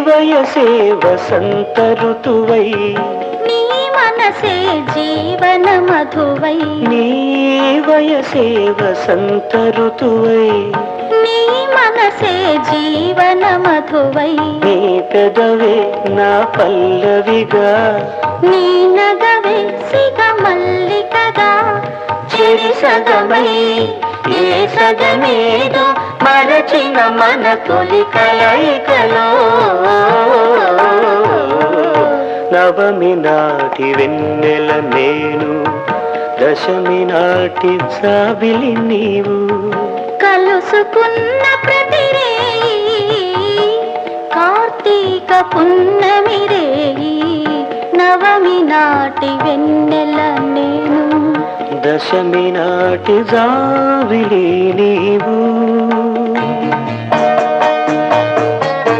వయసే వసంత ఋతువై నీ మనసే జీవన మధువై నీ వయసే వసంత ఋతువై నీ మనసే జీవన మధువై నీ పెదవే నా పల్లవిగా నీ నగవే సిగ మల్లికగా చెరి సగమై ఏ సగమేదో మరచిన మన తొలి కలయికలో నవమి నాటి వెన్నెల నేను దశమి నాటి జాబిలి నీవు కలుసుకున్న ప్రతిరేయి కార్తీక పున్నమి రేయి నవమి నాటి వెన్నెల నేను దశమి నాటి జాబిలి నీవు